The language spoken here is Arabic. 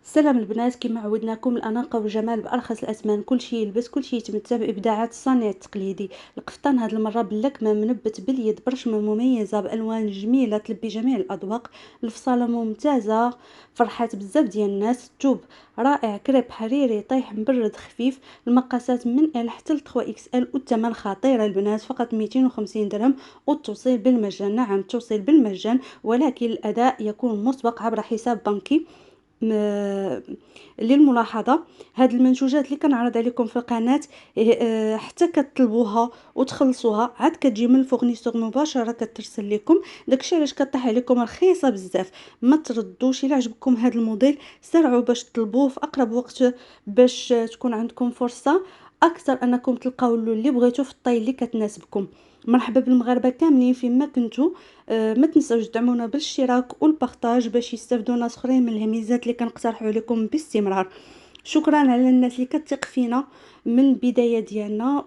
سلام البنات، كما عودناكم الاناقه والجمال بارخص الاثمان. كل شيء يلبس، كل شيء يتمتع بابداعات الصانع التقليدي. القفطان هذه المره باللكمه منبت باليد، برشمه مميزه بالوان جميله تلبي جميع الاذواق. الفصاله ممتازه، فرحات بزاف ديال الناس. الثوب رائع، كريب حريري طيح مبرد خفيف. المقاسات من ال حتى ل 3 اكس ال، والثمن خطير البنات، فقط 250 درهم. والتوصيل بالمجان، نعم التوصيل بالمجان، ولكن الاداء يكون مسبق عبر حساب بنكي. م- للملاحظه، هاد المنتوجات اللي كنعرض عليكم في القناه، حتى كتطلبوها وتخلصوها عاد كتجي من الفورنيسور مباشره كترسل لكم. داكشي علاش كطيح عليكم رخيصه بزاف. ما تردوش، الا عجبكم هاد الموديل سرعوا باش تطلبوه في اقرب وقت، باش تكون عندكم فرصه اكثر انكم تلقاو اللون اللي بغيتو في الطي اللي كتناسبكم. مرحبا بالمغاربه كاملين فين ما كنتو. ما تنسوش تدعمونا بالاشتراك والبارطاج باش يستافدوا ناس اخرين من الهميزات اللي كنقترحوا لكم باستمرار. شكرا على الناس اللي كتثق فينا من البدايه ديالنا.